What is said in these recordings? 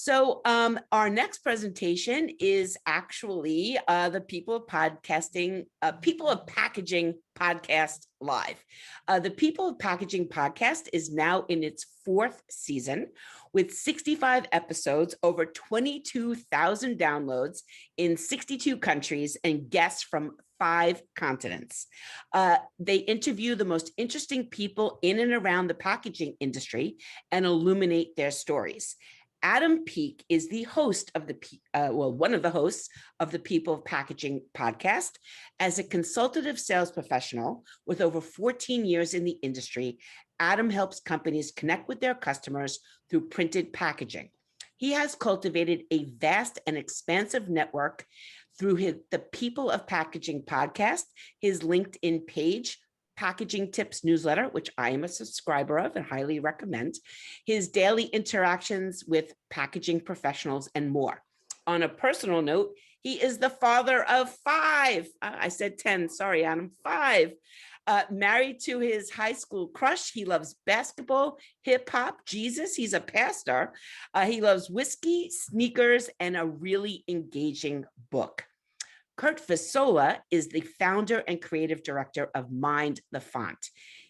So our next presentation is actually the People of Podcasting, People of Packaging podcast live. The People of Packaging podcast is now in its fourth season with 65 episodes, over 22,000 downloads in 62 countries, and guests from 5 continents. They interview the most interesting people in and around the packaging industry and illuminate their stories. Adam Peake is the host of one of the hosts of the People of Packaging podcast. As a consultative sales professional with over 14 years in the industry, Adam helps companies connect with their customers through printed packaging. He has cultivated a vast and expansive network through the People of Packaging podcast, his LinkedIn page, Packaging Tips newsletter, which I am a subscriber of and highly recommend, his daily interactions with packaging professionals, and more. On a personal note, he is the father of 5. I said 10, sorry, Adam, 5. Married to his high school crush. He loves basketball, hip hop, Jesus. He's a pastor. He loves whiskey, sneakers, and a really engaging book. Kirk Visola is the founder and creative director of Mind the Font.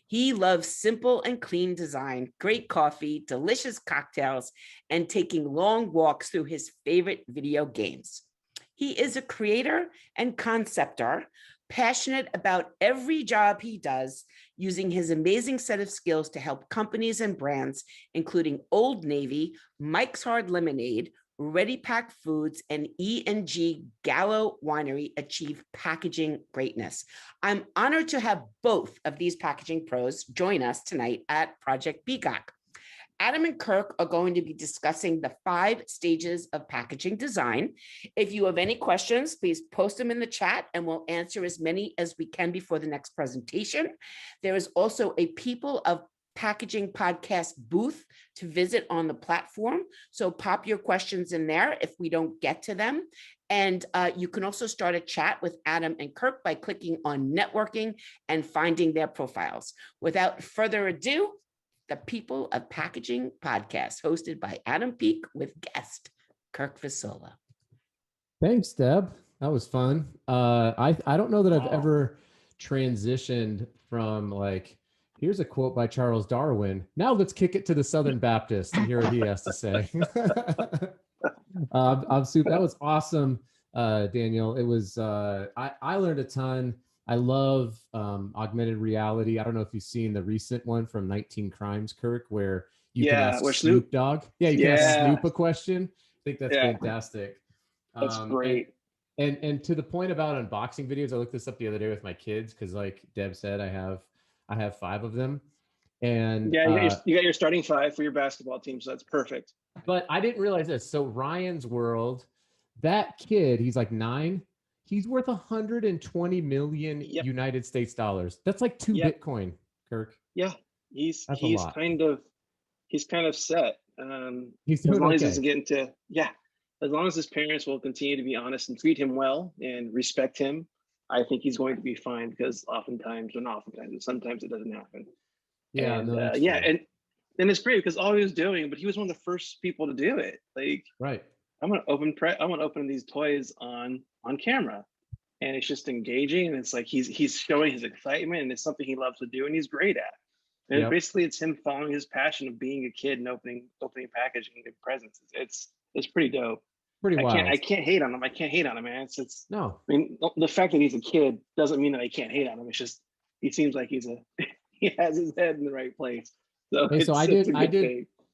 He loves simple and clean design, great coffee, delicious cocktails, and taking long walks through his favorite video games. He is a creator and conceptor, passionate about every job he does, using his amazing set of skills to help companies and brands, including Old Navy, Mike's Hard Lemonade, Ready Pack Foods, and E&G Gallo Winery, achieve packaging greatness. I'm honored to have both of these packaging pros join us tonight at Project Peacock. Adam and Kirk are going to be discussing the 5 stages of packaging design. If you have any questions, please post them in the chat and we'll answer as many as we can before the next presentation. There is also a People of Packaging podcast booth to visit on the platform. So pop your questions in there if we don't get to them. And you can also start a chat with Adam and Kirk by clicking on networking and finding their profiles. Without further ado, the People of Packaging podcast, hosted by Adam Peake with guest Kirk Visola. Thanks, Deb. That was fun. I don't know that I've ever transitioned from like, here's a quote by Charles Darwin. Now let's kick it to the Southern Baptist and hear what he has to say. I'm super. That was awesome, Daniel. It was. I learned a ton. I love augmented reality. I don't know if you've seen the recent one from 19 Crimes, Kirk, where you can ask Snoop Dogg. Yeah, you can ask Snoop a question. I think that's fantastic. That's great. And to the point about unboxing videos, I looked this up the other day with my kids because, like Deb said, I have 5 of them. And yeah, you got your starting 5 for your basketball team, so that's perfect. But I didn't realize this. So Ryan's World, that kid, he's like 9. He's worth 120 million United States dollars. That's like 2 Bitcoin, Kirk. Yeah, he's kind of set. He's as long as he doesn't get into as long as his parents will continue to be honest and treat him well and respect him, I think he's going to be fine, because sometimes it doesn't happen. Yeah, and, and it's great because all he was doing, but he was one of the first people to do it. Like, right. I want to open these toys on camera, and it's just engaging, and it's like he's showing his excitement, and it's something he loves to do, and he's great at. And basically, it's him following his passion of being a kid and opening packaging and presents. It's pretty dope. Pretty wild. I can't hate on him. Man. It's no. I mean, the fact that he's a kid doesn't mean that I can't hate on him. It's just he seems like he has his head in the right place. So, hey,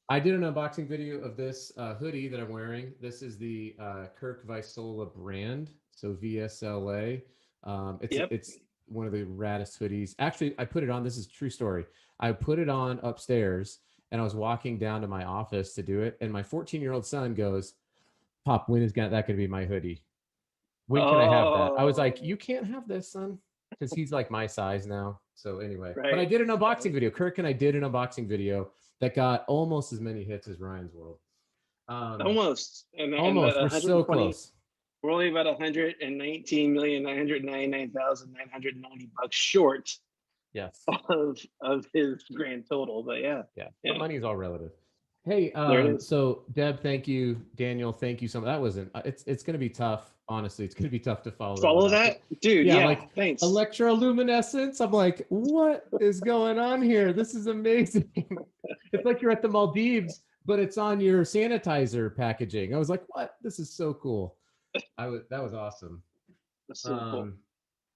I did an unboxing video of this hoodie that I'm wearing. This is the Kirk Visola brand, so VSLA. It's one of the raddest hoodies. Actually, I put it on. This is a true story. I put it on upstairs, and I was walking down to my office to do it, and my 14-year-old son goes, "Pop, when is that going to be my hoodie? When can I have that?" I was like, "You can't have this, son," because he's like my size now. So anyway, but I did an unboxing video. Kirk and I did an unboxing video that got almost as many hits as Ryan's World. Almost. Almost. We're so close. We're only about 119,999,990 bucks short. Yes. Of his grand total, but but money's all relative. Hey, There it is. so Deb, thank you. Daniel, thank you so much. That wasn't, it's going to be tough. Honestly, it's going to be tough to follow that Follow one up. that, dude. Yeah, Yeah, like thanks. electroluminescence. I'm like, what is going on here? This is amazing. It's like you're at the Maldives, but it's on your sanitizer packaging. I was like, what? This is so cool. That was awesome. That's so cool.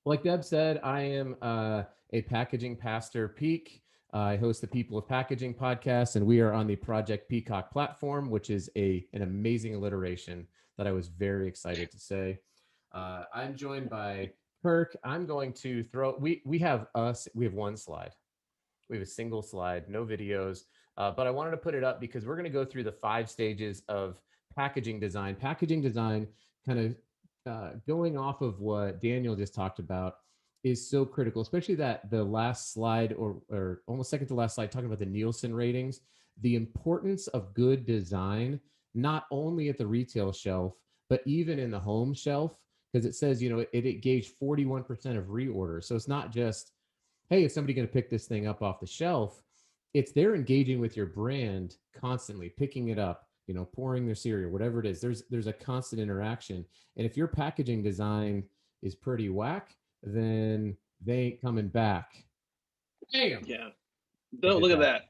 Like Deb said, I am a packaging pastor, Peake. I host the People of Packaging podcast, and we are on the Project Peacock platform, which is an amazing alliteration that I was very excited to say. I'm joined by Kirk. I'm going to throw. We have one slide. We have a single slide, no videos, but I wanted to put it up because we're going to go through the 5 stages of packaging design. Packaging design, kind of going off of what Daniel just talked about, is so critical, especially that the last slide or almost second to last slide, talking about the Nielsen ratings, the importance of good design, not only at the retail shelf, but even in the home shelf, because it says, it engaged 41% of reorders. So it's not just, hey, is somebody going to pick this thing up off the shelf? It's they're engaging with your brand constantly, picking it up, pouring their cereal, whatever it is. There's a constant interaction. And if your packaging design is pretty whack, then they ain't coming back. Damn. Yeah. No, look at that.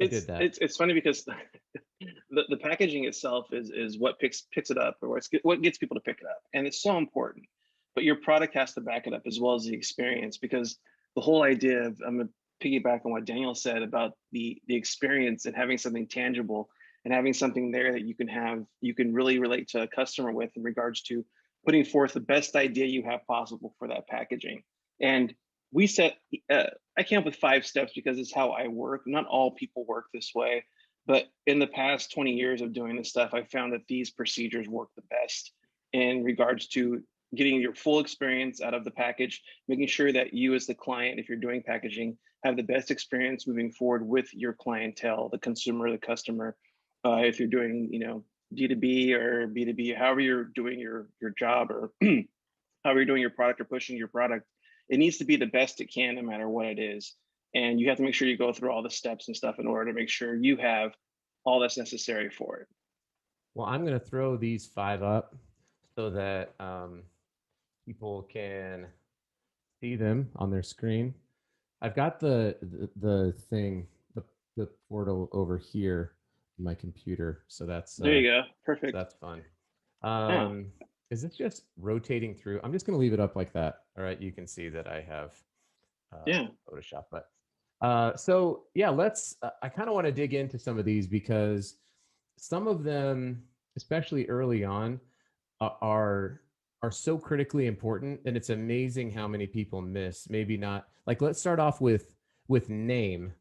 I did that. It's funny because the packaging itself is what picks it up, or what gets people to pick it up, and it's so important. But your product has to back it up as well as the experience, because the whole idea of, I'm gonna piggyback on what Daniel said about the experience and having something tangible and having something there that you can really relate to a customer with in regards to putting forth the best idea you have possible for that packaging. And we set I came up with 5 steps because it's how I work. Not all people work this way, but in the past 20 years of doing this stuff, I found that these procedures work the best in regards to getting your full experience out of the package, making sure that you as the client, if you're doing packaging, have the best experience moving forward with your clientele, the consumer, the customer. If you're doing, D2B or B2B, however you're doing your job, or however you're doing your product or pushing your product, it needs to be the best it can no matter what it is. And you have to make sure you go through all the steps and stuff in order to make sure you have all that's necessary for it. Well, I'm going to throw these 5 up so that people can see them on their screen. I've got the thing, the portal over here in my computer. So that's there you go. Perfect. That's fun. Is this just rotating through? I'm just going to leave it up like that. All right. You can see that I have Photoshop, but so yeah, let's, I kind of want to dig into some of these because some of them, especially early on, are so critically important, and it's amazing how many people miss. Maybe not, like, let's start off with name,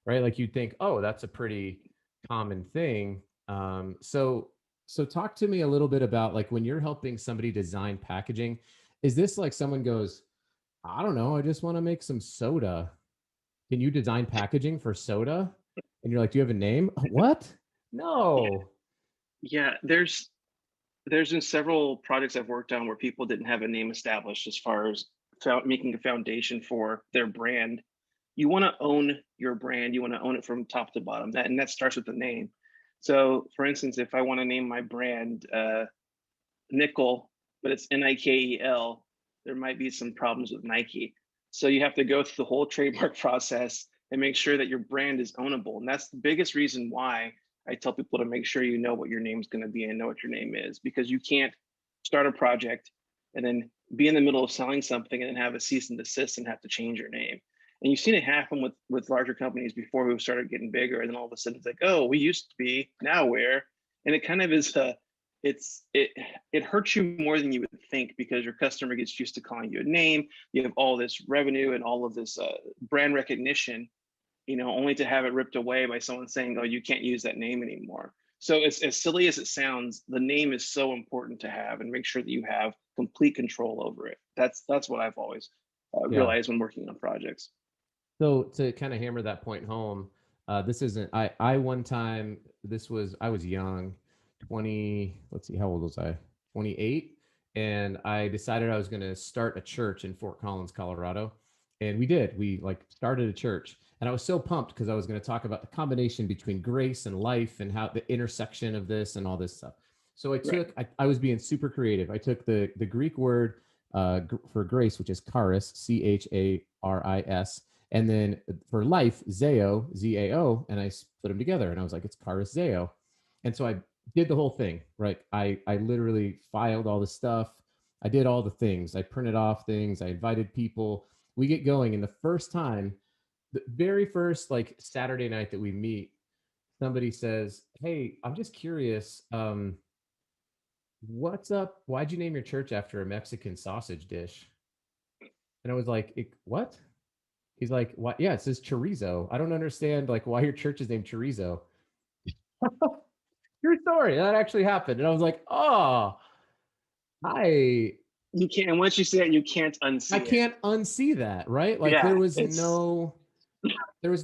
right? Like, you'd think, oh, that's a pretty common thing. So talk to me a little bit about, like, when you're helping somebody design packaging, is this like someone goes, I don't know, I just want to make some soda. Can you design packaging for soda? And you're like, do you have a name? What? No. Yeah, there's been several projects I've worked on where people didn't have a name established as far as making a foundation for their brand. You want to own your brand. You want to own it from top to bottom. That starts with the name. So, for instance, if I want to name my brand Nickel, but it's Nikel, there might be some problems with Nike. So you have to go through the whole trademark process and make sure that your brand is ownable. And that's the biggest reason why I tell people to make sure you know what your name's going to be and know what your name is, because you can't start a project and then be in the middle of selling something and then have a cease and desist and have to change your name. And you've seen it happen with larger companies before who started getting bigger, and then all of a sudden it's like, oh, we used to be, now we're, and it kind of is it hurts you more than you would think, because your customer gets used to calling you a name. You have all this revenue and all of this brand recognition, only to have it ripped away by someone saying, oh, you can't use that name anymore. So it's, as silly as it sounds, the name is so important to have, and make sure that you have complete control over it. That's what I've always realized when working on projects. So to kind of hammer that point home, this isn't, I one time, I was young, 20, let's see, how old was I? 28. And I decided I was going to start a church in Fort Collins, Colorado. And we did. We like started a church. And I was so pumped because I was going to talk about the combination between grace and life and how the intersection of this and all this stuff. So I was being super creative. I took the Greek word for grace, which is charis, charis, and then for life, zeo, zao, and I split them together. And I was like, it's charis zeo. And so I did the whole thing, right? I literally filed all the stuff. I did all the things. I printed off things. I invited people. We get going, and the first time, the very first like Saturday night that we meet, somebody says, "Hey, I'm just curious. What's up? Why'd you name your church after a Mexican sausage dish?" And I was like, "What?" He's like, "What? Yeah, it says chorizo. I don't understand like why your church is named chorizo." True story. That actually happened, and I was like, "Oh, I You can't. And once you see it, you can't unsee I it. can't unsee that, right? Like Yeah, there was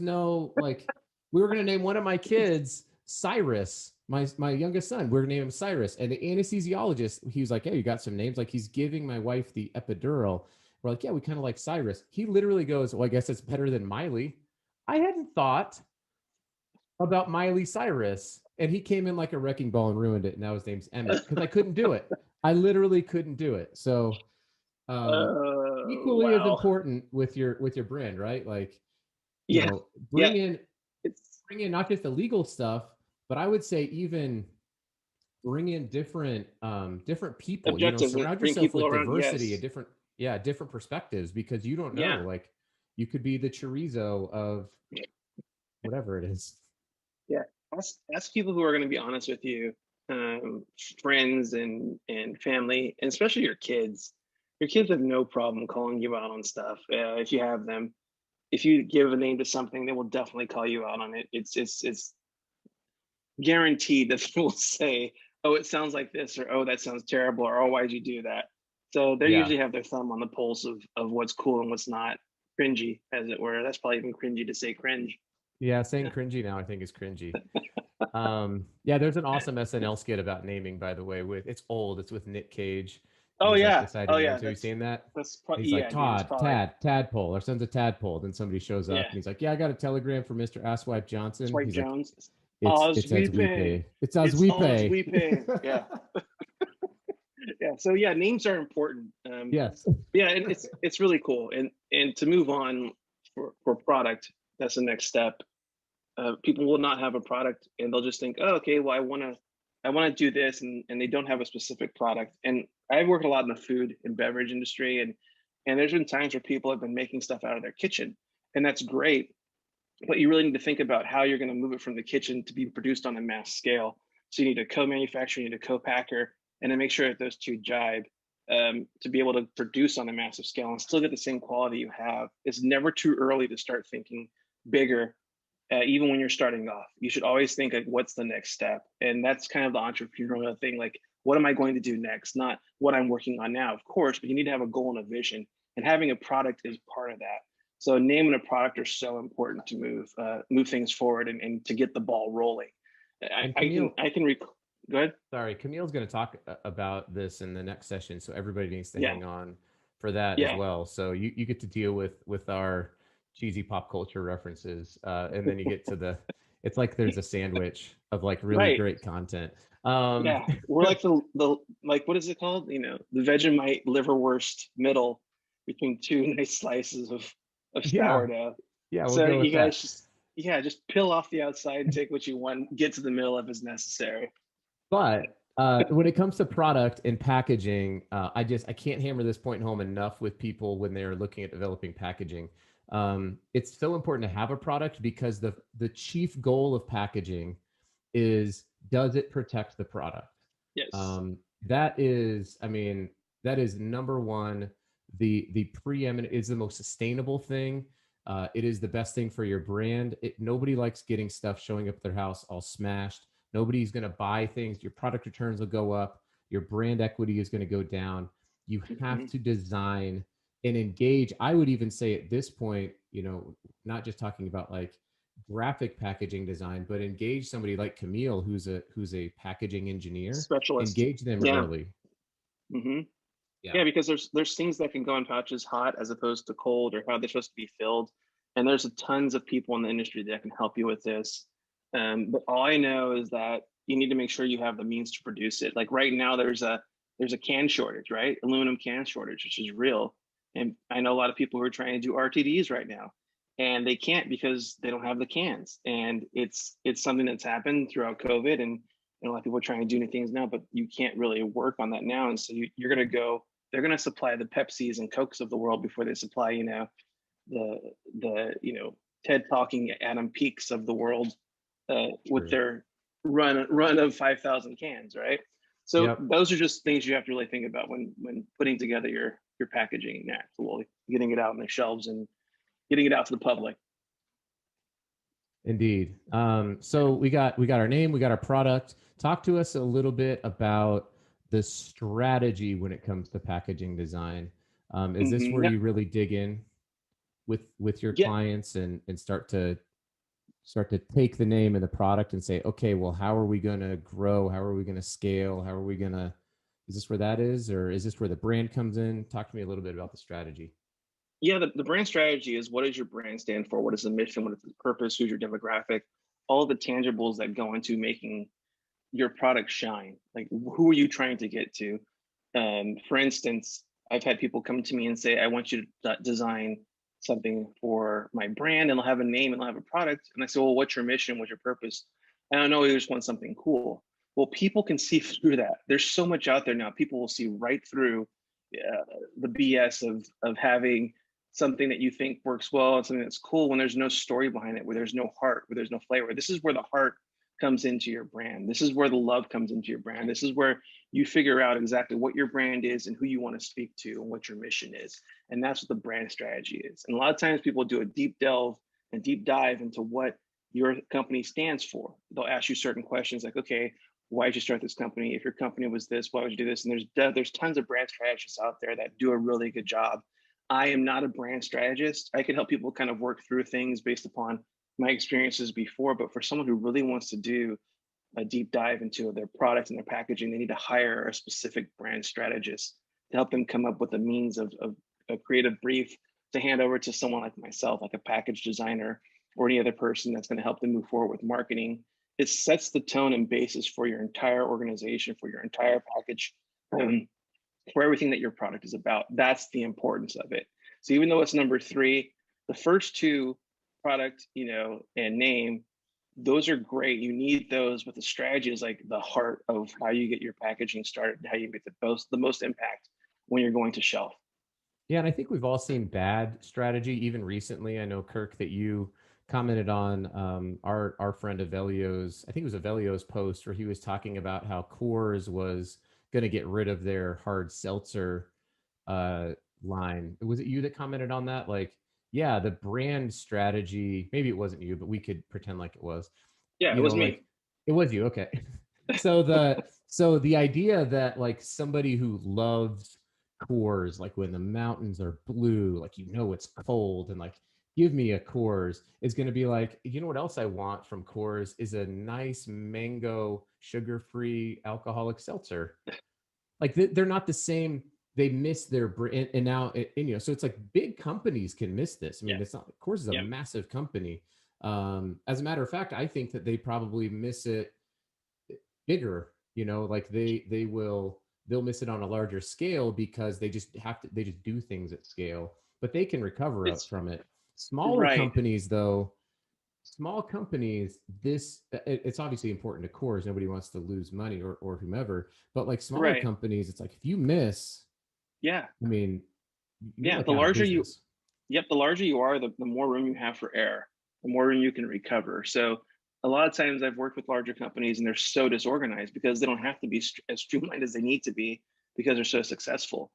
no like we were gonna name one of my kids Cyrus, my youngest son. We are gonna name him Cyrus. And the anesthesiologist, he was like, "Hey, you got some names?" Like he's giving my wife the epidural. We're like, "Yeah, we kind of like Cyrus." He literally goes, "Well, I guess it's better than Miley." I hadn't thought about Miley Cyrus. And he came in like a wrecking ball and ruined it. And now his name's Emmett because I couldn't do it. I literally couldn't do it. So equally as wow. important with your brand, right? Like, you Yeah, know, yeah. It's bring in not just the legal stuff, but I would say even bring in different people, you know, objectives. surround Bring yourself people with around. diversity Yes. and different perspectives, because you don't know, Yeah. like you could be the chorizo of whatever it is. Yeah. Ask people who are going to be honest with you, friends and family, and especially your kids. Your kids have no problem calling you out on stuff if you have them. If you give a name to something, they will definitely call you out on it. It's guaranteed that they will say, "Oh, it sounds like this," or "Oh, that sounds terrible," or "Oh, why'd you do that?" So they Yeah. usually have their thumb on the pulse of what's cool and what's not, cringy, as it were. That's probably even cringy to say cringe. Yeah, saying Yeah. cringy now I think is cringy. Yeah, there's an awesome SNL skit about naming, by the way. It's old. It's with Nick Cage, and Oh he's like yeah, oh deciding yeah. names. Have you seen that? That's And probably, he's like yeah, dude. It's Todd, probably, Tad, Tadpole. Our son's a tadpole. Then somebody shows up yeah. and he's like, "Yeah, I got a telegram from Mr. Asswipe Johnson." Swipe He's like, Jones. "It's Oz as we we pay. pay. It's as It's we Oz pay." we pay. Yeah, yeah. So yeah, names are important. Yes. Yeah, and it's really cool. And to move on for product, that's the next step. People will not have a product and they'll just think, oh, okay, well, I want to do this, and they don't have a specific product. And I've worked a lot in the food and beverage industry, and there's been times where people have been making stuff out of their kitchen, and that's great. But you really need to think about how you're going to move it from the kitchen to be produced on a mass scale. So you need a co-manufacturer, you need a co-packer, and then make sure that those two jibe to be able to produce on a massive scale and still get the same quality you have. It's never too early to start thinking bigger. Even when you're starting off, you should always think like, what's the next step? And that's kind of the entrepreneurial thing. Like, what am I going to do next? Not what I'm working on now, of course, but you need to have a goal and a vision. And having a product is part of that. So name and a product are so important to move things forward and to get the ball rolling. And I can Camille, go ahead. sorry, Camille's going to talk about this in the next session, so everybody needs to Yeah, hang on for that as yeah. well. So you get to deal with our cheesy pop culture references, and then you get to it's like there's a sandwich of like really Right. great content. Yeah, we're like the like, what is it called? The Vegemite liverwurst middle between two nice slices of Yeah, sourdough. yeah, we'll So go you with guys that. just peel off the outside and take what you want, get to the middle if it's necessary. But when it comes to product and packaging, I can't hammer this point home enough with people when they're looking at developing packaging. It's so important to have a product because the chief goal of packaging is, does it protect the product? Yes. Um, that is, I mean, that is number one. The preeminent is the most sustainable thing. It is the best thing for your brand. Nobody likes getting stuff showing up at their house all smashed. Nobody's going to buy things. Your product returns will go up. Your brand equity is going to go down. You have Mhm. to design and engage. I would even say at this point, not just talking about like graphic packaging design, but engage somebody like Camille, who's a packaging engineer. Specialist. Engage them Yeah. early. Hmm. Yeah, because there's things that can go in pouches hot as opposed to cold, or how they're supposed to be filled. And there's tons of people in the industry that can help you with this. But all I know is that you need to make sure you have the means to produce it. Like right now, there's a can shortage, right? Aluminum can shortage, which is real. And I know a lot of people who are trying to do RTDs right now, and they can't because they don't have the cans. And it's something that's happened throughout COVID, and a lot of people are trying to do new things now, but you can't really work on that now. And so you're going to go. They're going to supply the Pepsis and Cokes of the world before they supply, the TED talking Adam Peaks of the world with their run of 5,000 cans, right? So those are just things you have to really think about when putting together your packaging, actually getting it out on the shelves and getting it out to the public. Indeed. So we got our name, we got our product. Talk to us a little bit about the strategy when it comes to packaging design. Is this where you really dig in with your clients and start to take the name and the product and say, okay, well, how are we going to grow? How are we going to scale? Is this where that is? Or is this where the brand comes in? Talk to me a little bit about the strategy. Yeah, the brand strategy is, what does your brand stand for? What is the mission? What is the purpose? Who's your demographic? All the tangibles that go into making your product shine. Like, who are you trying to get to? For instance, I've had people come to me and say, I want you to design something for my brand, and they'll have a name and they'll have a product. And I say, well, what's your mission? What's your purpose? And I know you just want something cool. Well, people can see through that. There's so much out there now. People will see right through the BS of having something that you think works well and something that's cool when there's no story behind it, where there's no heart, where there's no flavor. This is where the heart comes into your brand. This is where the love comes into your brand. This is where you figure out exactly what your brand is and who you want to speak to and what your mission is. And that's what the brand strategy is. And a lot of times people do a deep delve and deep dive into what your company stands for. They'll ask you certain questions like, okay, why did you start this company? If your company was this, why would you do this? And there's tons of brand strategists out there that do a really good job. I am not a brand strategist. I can help people kind of work through things based upon my experiences before, but for someone who really wants to do a deep dive into their product and their packaging, they need to hire a specific brand strategist to help them come up with a means of a creative brief to hand over to someone like myself, like a package designer or any other person that's going to help them move forward with marketing. It sets the tone and basis for your entire organization, for your entire package, for everything that your product is about. That's the importance of it. So even though it's number 3, the first 2, product, and name, those are great. You need those, but the strategy is like the heart of how you get your packaging started and how you get the most impact when you're going to shelf. Yeah, and I think we've all seen bad strategy, even recently. I know, Kirk, that you commented on our friend Avelio's, I think it was Avelio's post, where he was talking about how Coors was going to get rid of their hard seltzer line. Was it you that commented on that? Like, yeah, the brand strategy, maybe it wasn't you, but we could pretend like it was. Yeah, it was me. It was you. Okay. So the idea that like somebody who loves Coors, like when the mountains are blue, like, it's cold, and like, give me a Coors, is going to be like, what else I want from Coors is a nice mango sugar-free alcoholic seltzer. Like they're not the same. They miss their brand, and now, so it's like big companies can miss this. I mean, it's not, Coors is a massive company. As a matter of fact, I think that they probably miss it bigger, like they'll miss it on a larger scale because they just do things at scale, but they can recover from it. Smaller companies, though, it's obviously important to Coors. Nobody wants to lose money or whomever, but like smaller companies, it's like, if you miss, I mean, the larger you are, the more room you have for error, the more room you can recover. So a lot of times I've worked with larger companies and they're so disorganized because they don't have to be as streamlined as they need to be because they're so successful.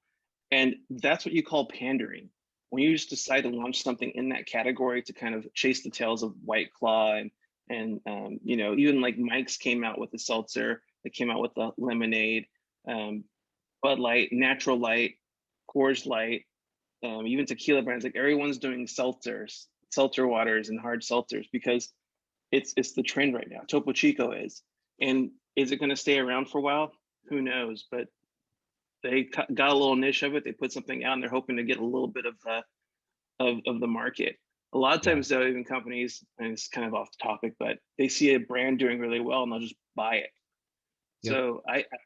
And that's what you call pandering. When you just decide to launch something in that category to kind of chase the tails of White Claw and even like Mike's came out with the seltzer, they came out with the lemonade, Bud Light, Natural Light, Coors Light, even tequila brands, like everyone's doing seltzers, seltzer waters and hard seltzers because it's the trend right now. Topo Chico is. And is it going to stay around for a while? Who knows? But they got a little niche of it. They put something out and they're hoping to get a little bit of the market. A lot of times though, even companies, and it's kind of off the topic, but they see a brand doing really well and they'll just buy it. Yep. So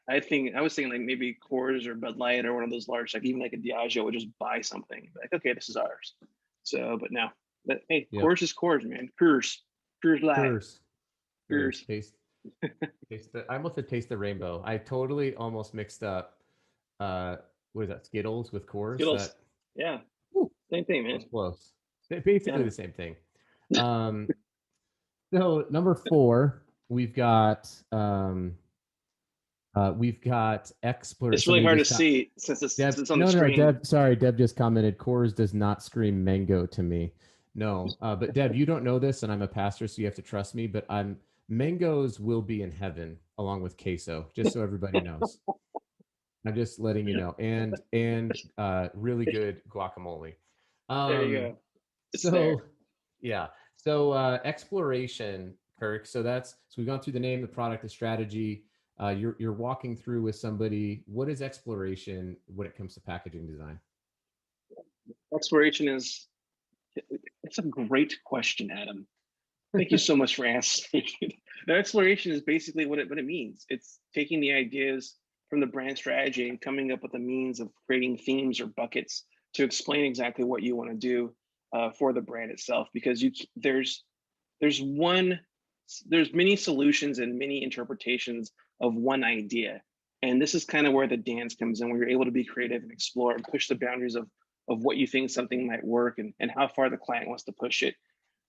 I think I was thinking like maybe Coors or Bud Light or one of those large, like even like a Diageo would just buy something like, okay, this is ours. So, but now, but hey, Coors is Coors, man. Coors Light. Coors. Taste I almost said taste the rainbow. I totally almost mixed up what is that, Skittles with Coors? Skittles. Yeah. Ooh, same thing, man. Close. Basically the same thing. So number 4, we've got exploration. It's really hard to see since it's on the screen. Deb just commented, Coors does not scream mango to me. No, but Deb, you don't know this, and I'm a pastor, so you have to trust me, but mangoes will be in heaven along with queso, just so everybody knows. I'm just letting you know. And really good guacamole. There you go. So exploration, Kirk. So we've gone through the name, the product, the strategy. You're walking through with somebody. What is exploration when it comes to packaging design? Exploration it's a great question, Adam. Thank you so much for answering. The exploration is basically what it means. It's taking the ideas from the brand strategy and coming up with a means of creating themes or buckets to explain exactly what you want to do for the brand itself. Because there's many solutions and many interpretations of one idea. And this is kind of where the dance comes in, where you're able to be creative and explore and push the boundaries of what you think something might work and how far the client wants to push it.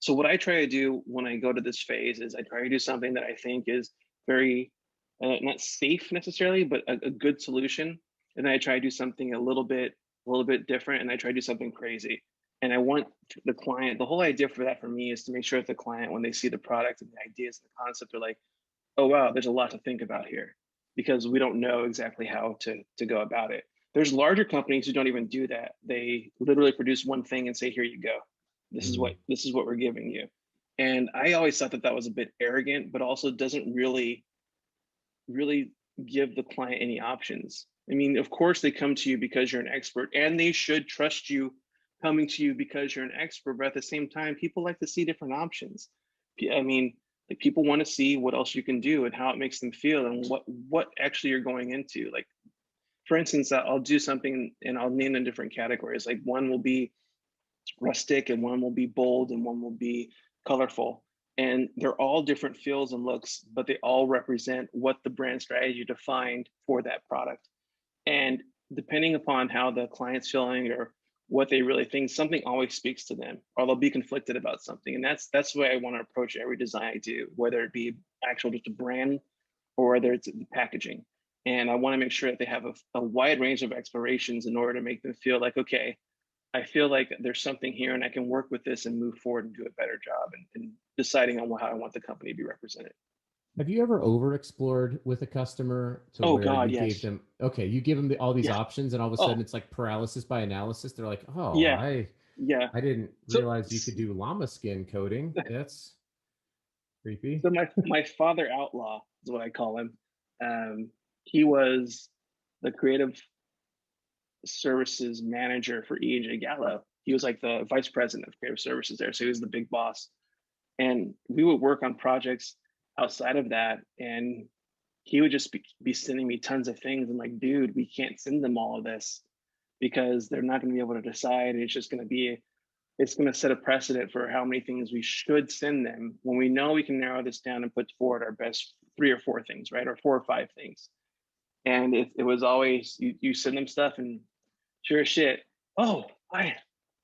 So what I try to do when I go to this phase is I try to do something that I think is very, not safe necessarily, but a good solution. And then I try to do something a little bit different, and I try to do something crazy. And I want the client, the whole idea for that for me is to make sure that the client, when they see the product and the ideas and the concept, they're like, oh, wow, there's a lot to think about here, because we don't know exactly how to go about it. There's larger companies who don't even do that. They literally produce one thing and say, here you go. This is what we're giving you. And I always thought that was a bit arrogant, but also doesn't really give the client any options. I mean, of course they come to you because you're an expert, and they should trust you coming to you because you're an expert. But at the same time, people like to see different options. I mean, like, people want to see what else you can do and how it makes them feel and what actually you're going into. Like, for instance, I'll do something and I'll name them different categories. Like, one will be rustic, and one will be bold, and one will be colorful. And they're all different feels and looks, but they all represent what the brand strategy defined for that product. And depending upon how the client's feeling or what they really think, something always speaks to them, or they'll be conflicted about something. And that's the way I want to approach every design I do, whether it be actual just a brand or whether it's the packaging. And I want to make sure that they have a wide range of explorations in order to make them feel like, okay, I feel like there's something here and I can work with this and move forward and do a better job and deciding on how I want the company to be represented. Have you ever over-explored with a customer to where you gave them, you give them all these options, and all of a sudden it's like paralysis by analysis? They're like, I didn't realize you could do llama skin coating. That's creepy. So my father outlaw is what I call him. He was the creative services manager for E&J Gallo. He was like the vice president of creative services there. So he was the big boss. And we would work on projects outside of that. And he would just be sending me tons of things. I'm like, dude, we can't send them all of this because they're not going to be able to decide. It's going to set a precedent for how many things we should send them when we know we can narrow this down and put forward our best 3 or 4 things, right? Or 4 or 5 things. And it was always, you send them stuff and sure as shit,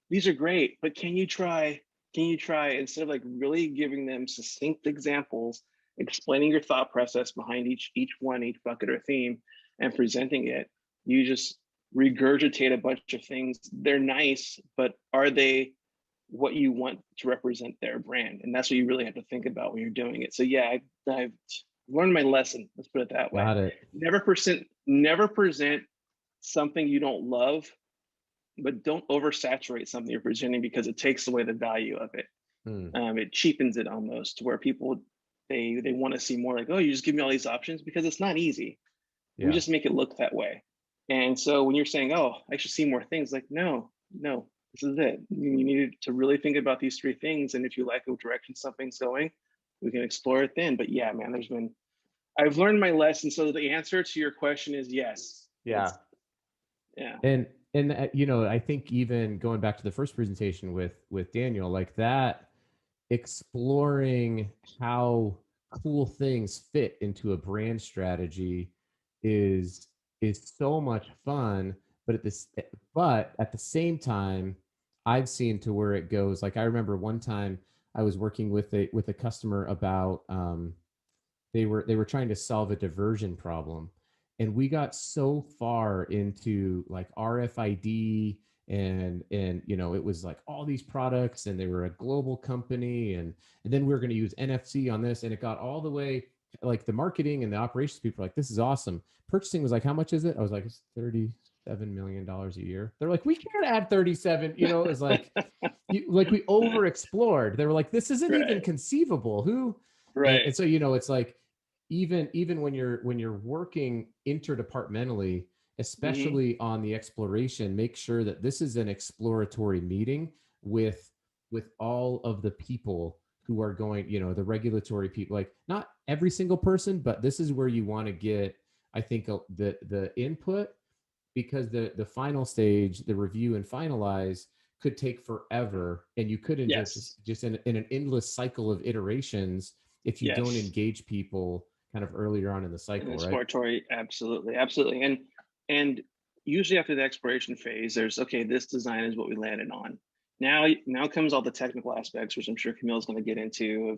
these are great, but can you try, instead of like really giving them succinct examples, explaining your thought process behind each bucket or theme and presenting it, you just regurgitate a bunch of things. They're nice, but are they what you want to represent their brand? And that's what you really have to think about when you're doing it. So yeah, I've learned my lesson. Let's put it that way. Got it. Never present something you don't love, but don't oversaturate something you're presenting because it takes away the value of it. It cheapens it almost to where people, they want to see more, like, oh, you just give me all these options, because it's not easy. We just make it look that way. And so when you're saying, oh, I should see more things, like, no, this is it. You need to really think about these three things. And if you like the direction something's going, we can explore it then. But yeah, man, I've learned my lesson. So the answer to your question is yes. Yeah. Yeah. And I think even going back to the first presentation with Daniel, like that, exploring how cool things fit into a brand strategy is so much fun. But at the same time, I've seen to where it goes. Like I remember one time I was working with a customer about they were trying to solve a diversion problem, and we got so far into like RFID, and it was like all these products, and they were a global company, and then we were going to use NFC on this, and it got all the way, like the marketing and the operations people were like, this is awesome. Purchasing was like, how much is it? I was like, it's $37 million a year. They're like, we can't add 37. It was like like we over explored. They were like, this isn't even conceivable. Who? And so it's like, even when you're working interdepartmentally, especially on the exploration, make sure that this is an exploratory meeting with all of the people who are going, the regulatory people, like not every single person, but this is where you want to get, I think, the input, because the final stage, the review and finalize, could take forever, and you couldn't just in an endless cycle of iterations if you don't engage people kind of earlier on in the cycle, right? Exploratory, absolutely. And usually after the exploration phase, there's, okay, this design is what we landed on. Now comes all the technical aspects, which I'm sure Camille's going to get into,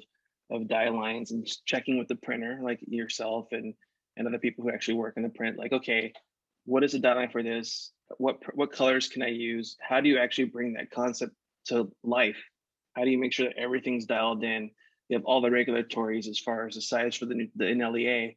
of dye lines and checking with the printer, like yourself and other people who actually work in the print. Like, okay, what is the dye line for this? What colors can I use? How do you actually bring that concept to life? How do you make sure that everything's dialed in? You have all the regulatories as far as the size for the NLEA,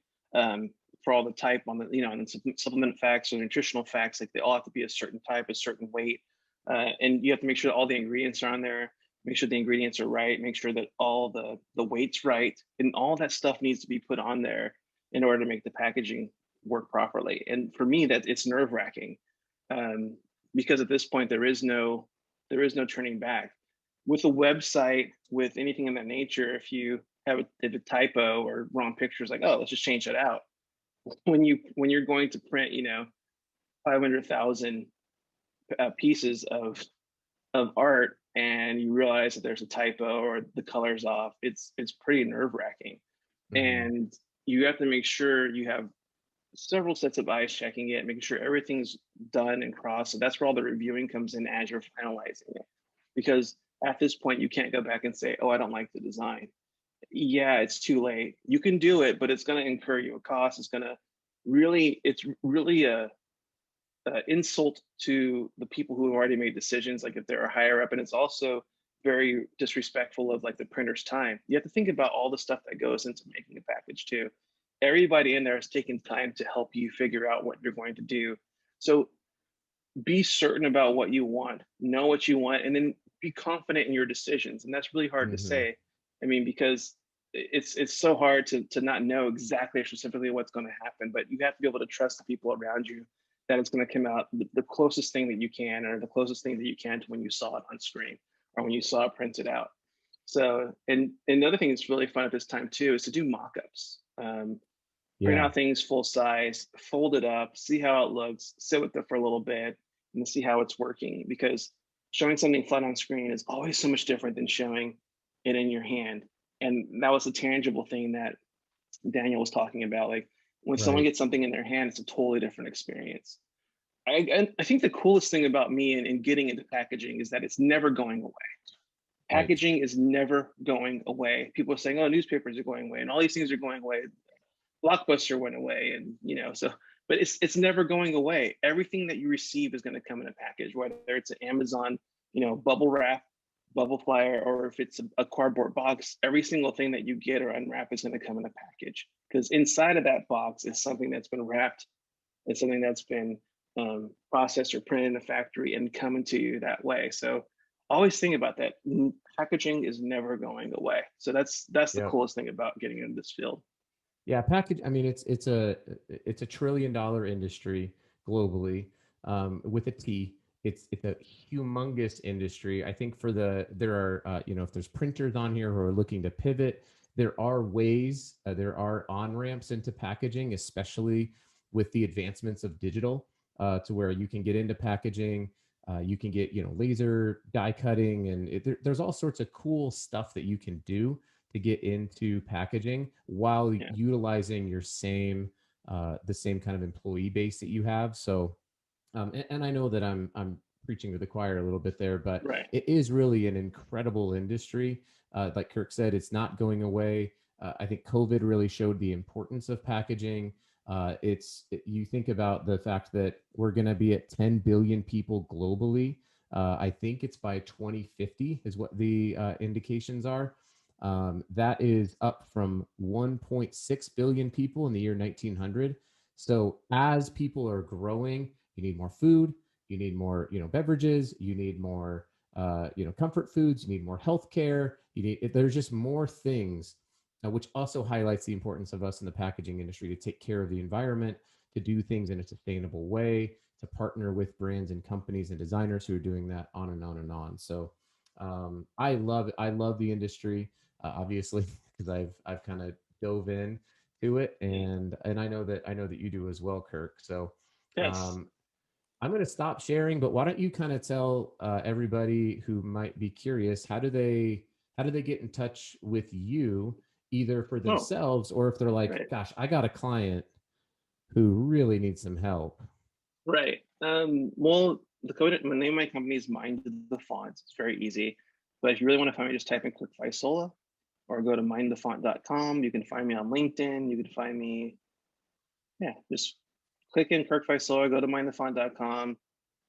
for all the type on the, and the supplement facts or nutritional facts, like they all have to be a certain type, a certain weight. And you have to make sure that all the ingredients are on there, make sure the ingredients are right, make sure that all the weight's right. And all that stuff needs to be put on there in order to make the packaging work properly. And for me, that it's nerve wracking, because at this point, there is no turning back. With a website, with anything in that nature, if you have a typo or wrong pictures, like, oh, let's just change that out. When you're going to print, 500,000 pieces of art, and you realize that there's a typo or the color's off, it's pretty nerve wracking. And you have to make sure you have several sets of eyes checking it, making sure everything's done and crossed. So that's where all the reviewing comes in as you're finalizing it, because at this point you can't go back and say, oh, I don't like the design. Yeah, it's too late. You can do it, but it's going to incur you a cost. It's really a insult to the people who have already made decisions, like if they're a higher up. And it's also very disrespectful of like the printer's time. You have to think about all the stuff that goes into making a package too. Everybody in there is taking time to help you figure out what you're going to do. So be certain about what you want, know what you want, and then be confident in your decisions. And that's really hard to say. I mean, because it's so hard to not know exactly or specifically what's going to happen, but you have to be able to trust the people around you that it's going to come out the closest thing that you can, or the closest thing that you can to when you saw it on screen or when you saw it printed out. So, and another thing that's really fun at this time too is to do mock-ups. Print out things full size, fold it up, see how it looks, sit with it for a little bit, and see how it's working. Because showing something flat on screen is always so much different than showing it in your hand. And that was a tangible thing that Daniel was talking about. Like when someone gets something in their hand, it's a totally different experience. I think the coolest thing about me and getting into packaging is that it's never going away. Packaging is never going away. People are saying, oh, newspapers are going away and all these things are going away. Blockbuster went away, and but it's never going away. Everything that you receive is going to come in a package, whether it's an Amazon, bubble wrap, bubble flyer, or if it's a cardboard box. Every single thing that you get or unwrap is going to come in a package, because inside of that box is something that's been wrapped. It's something that's been processed or printed in a factory and coming to you that way. So always think about that. Packaging is never going away. So that's the coolest thing about getting into this field. Yeah, package. I mean, it's a $1 trillion industry. globally, with a T. It's a humongous industry. I think there are, if there's printers on here who are looking to pivot, there are ways, there are on-ramps into packaging, especially with the advancements of digital, to where you can get into packaging. You can get, laser die cutting, and there's all sorts of cool stuff that you can do to get into packaging while utilizing your the same kind of employee base that you have. So, and I know that I'm preaching to the choir a little bit there, but it is really an incredible industry. Like Kirk said, it's not going away. I think COVID really showed the importance of packaging. You think about the fact that we're going to be at 10 billion people globally. I think it's by 2050 is what the indications are. That is up from 1.6 billion people in the year 1900. So as people are growing, you need more food, you need more, beverages, you need more, comfort foods, you need more healthcare. There's just more things, which also highlights the importance of us in the packaging industry to take care of the environment, to do things in a sustainable way, to partner with brands and companies and designers who are doing that, on and on and on. So I love the industry, obviously, because I've kind of dove in to it, and I know that you do as well, Kirk. So I'm going to stop sharing, but why don't you kind of tell everybody who might be curious, how do they get in touch with you, either for themselves or if they're like, gosh, I got a client who really needs some help. Right. Well, the name of my company is Mind the Fonts. It's very easy. But if you really want to find me, just type in Kirk Visola or go to mindthefont.com. You can find me on LinkedIn. You can find me, just click in Kirk Visola, go to mindthefont.com,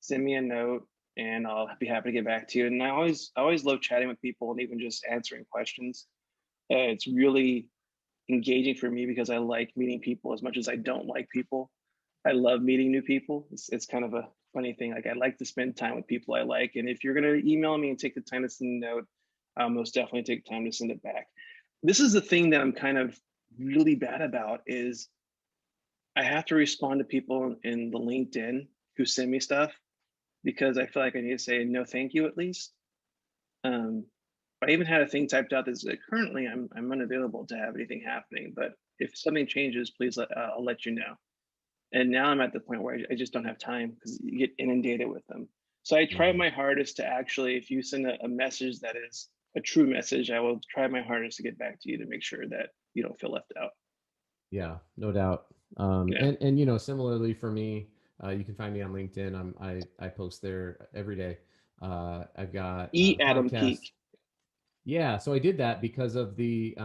send me a note, and I'll be happy to get back to you. And I always love chatting with people and even just answering questions. It's really engaging for me because I like meeting people as much as I don't like people. I love meeting new people. It's kind of a funny thing. Like, I like to spend time with people I like. And if you're going to email me and take the time to send a note, I'll most definitely take time to send it back. This is the thing that I'm kind of really bad about, is I have to respond to people in the LinkedIn who send me stuff, because I feel like I need to say no thank you at least. I even had a thing typed out that's like, currently I'm unavailable to have anything happening, but if something changes, please I'll let you know. And now I'm at the point where I just don't have time, because you get inundated with them. So I try my hardest to actually, if you send a message that is a true message, I will try my hardest to get back to you to make sure that you don't feel left out. Yeah, no doubt. And similarly for me, you can find me on LinkedIn. I post there every day. I've got Adam podcast. Peake. Yeah, so I did that because of the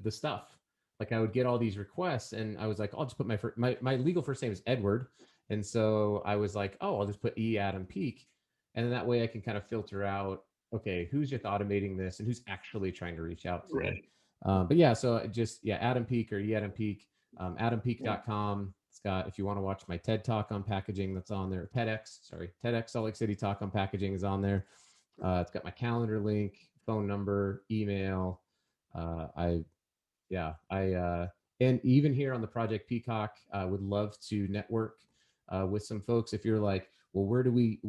stuff. Like, I would get all these requests, and I was like, I'll just put my legal first name is Edward, and so I was like, oh, I'll just put Adam Peake, and then that way I can kind of filter out, okay, who's just automating this and who's actually trying to reach out to me. But yeah, so just Adam Peake or Adam Peake, adampeake.com. It's got, if you want to watch my TED talk on packaging, that's on there. TEDx Salt Lake City talk on packaging is on there. It's got my calendar link, phone number, email. And even here on the Project Peacock, I would love to network with some folks. If you're like, well, where do we,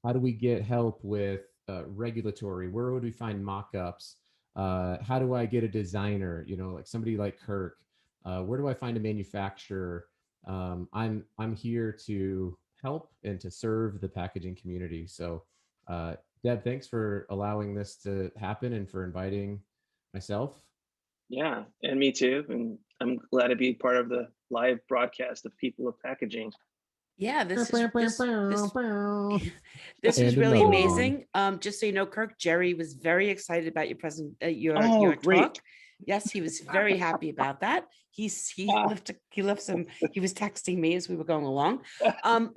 how do we get help with regulatory? Where would we find mock-ups? How do I get a designer? Like somebody like Kirk. Where do I find a manufacturer? I'm here to help and to serve the packaging community. So, Deb, thanks for allowing this to happen and for inviting myself. Yeah, and me too. And I'm glad to be part of the live broadcast of People of Packaging. Yeah, this is really amazing. Just so you know, Kirk, Jerry was very excited about your your talk. Yes, he was very happy about that. He left some. He was texting me as we were going along.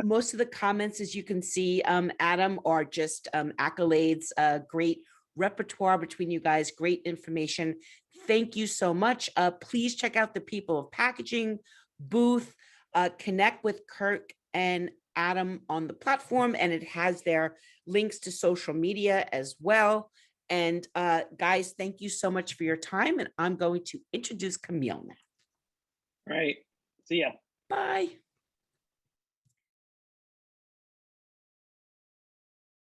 Most of the comments, as you can see, Adam, are just accolades. Great repertoire between you guys. Great information. Thank you so much. Please check out the People of Packaging booth. Connect with Kirk and Adam on the platform, and it has their links to social media as well. And guys, thank you so much for your time. And I'm going to introduce Camille now. All right. See ya. Bye.